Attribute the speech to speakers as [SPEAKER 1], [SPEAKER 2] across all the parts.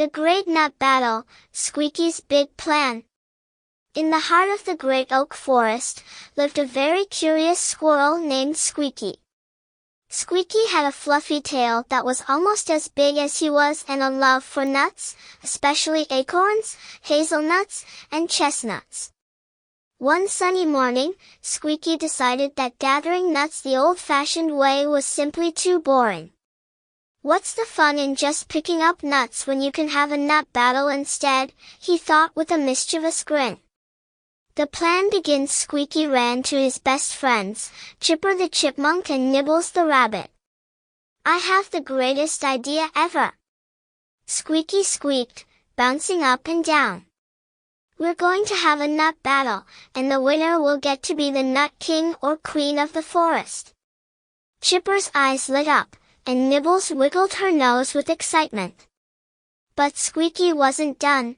[SPEAKER 1] The Great Nut Battle, Squeaky's Big Plan. In the heart of the great oak forest, lived a very curious squirrel named Squeaky. Squeaky had a fluffy tail that was almost as big as he was, and a love for nuts, especially acorns, hazelnuts, and chestnuts. One sunny morning, Squeaky decided that gathering nuts the old-fashioned way was simply too boring. What's the fun in just picking up nuts when you can have a nut battle instead, he thought with a mischievous grin. The plan begins. Squeaky ran to his best friends, Chipper the chipmunk and Nibbles the rabbit. "I have the greatest idea ever," Squeaky squeaked, bouncing up and down. "We're going to have a nut battle, and the winner will get to be the nut king or queen of the forest." Chipper's eyes lit up, and Nibbles wiggled her nose with excitement. But Squeaky wasn't done.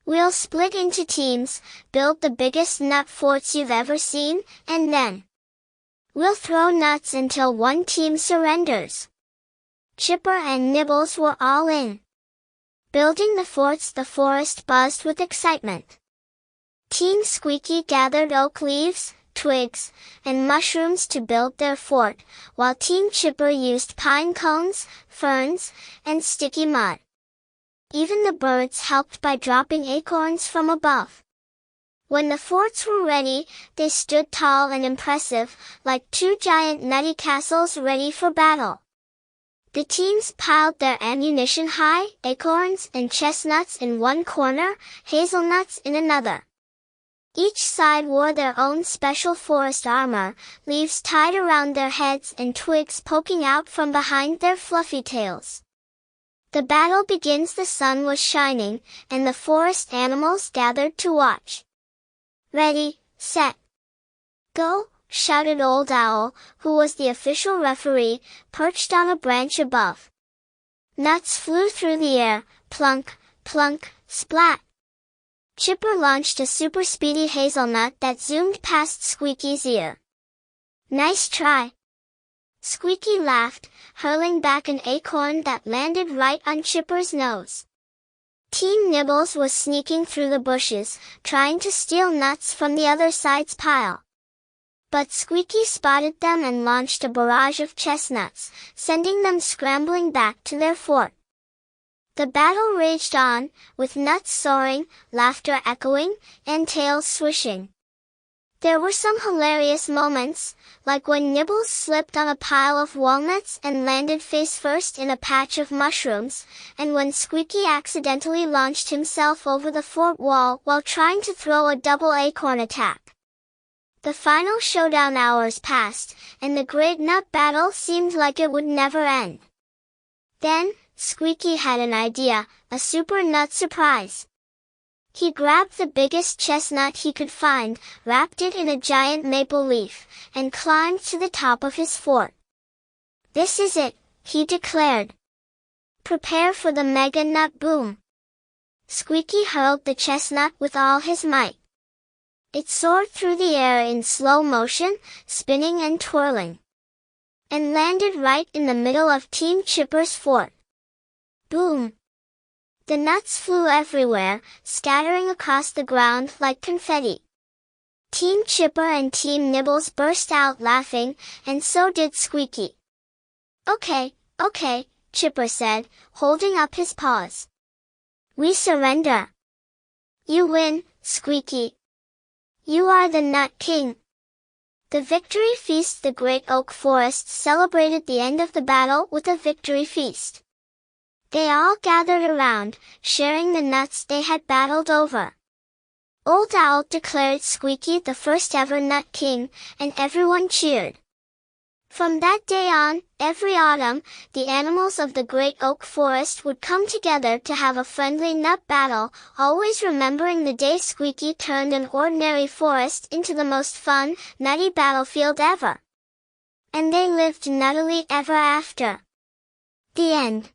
[SPEAKER 1] "We'll split into teams, build the biggest nut forts you've ever seen, and then we'll throw nuts until one team surrenders." Chipper and Nibbles were all in. Building the forts, the forest buzzed with excitement. Team Squeaky gathered oak leaves, twigs, and mushrooms to build their fort, while Team Chipper used pine cones, ferns, and sticky mud. Even the birds helped by dropping acorns from above. When the forts were ready, they stood tall and impressive, like two giant nutty castles ready for battle. The teams piled their ammunition high, acorns and chestnuts in one corner, hazelnuts in another. Each side wore their own special forest armor, leaves tied around their heads and twigs poking out from behind their fluffy tails. The battle begins. The sun was shining, and the forest animals gathered to watch. "Ready, set, go!" shouted Old Owl, who was the official referee, perched on a branch above. Nuts flew through the air, plunk, plunk, splat. Chipper launched a super speedy hazelnut that zoomed past Squeaky's ear. "Nice try!" Squeaky laughed, hurling back an acorn that landed right on Chipper's nose. Team Nibbles was sneaking through the bushes, trying to steal nuts from the other side's pile. But Squeaky spotted them and launched a barrage of chestnuts, sending them scrambling back to their fort. The battle raged on, with nuts soaring, laughter echoing, and tails swishing. There were some hilarious moments, like when Nibbles slipped on a pile of walnuts and landed face first in a patch of mushrooms, and when Squeaky accidentally launched himself over the fort wall while trying to throw a double acorn attack. The final showdown hours passed, and the great nut battle seemed like it would never end. Then, Squeaky had an idea, a super nut surprise. He grabbed the biggest chestnut he could find, wrapped it in a giant maple leaf, and climbed to the top of his fort. "This is it," he declared. "Prepare for the mega nut boom." Squeaky hurled the chestnut with all his might. It soared through the air in slow motion, spinning and twirling, and landed right in the middle of Team Chipper's fort. Boom! The nuts flew everywhere, scattering across the ground like confetti. Team Chipper and Team Nibbles burst out laughing, and so did Squeaky. Okay, Chipper said, holding up his paws. "We surrender." "You win, Squeaky. You are the Nut King." The victory feast. The great oak forest celebrated the end of the battle with a victory feast. They all gathered around, sharing the nuts they had battled over. Old Owl declared Squeaky the first ever Nut King, and everyone cheered. From that day on, every autumn, the animals of the great oak forest would come together to have a friendly nut battle, always remembering the day Squeaky turned an ordinary forest into the most fun, nutty battlefield ever. And they lived nuttily ever after. The end.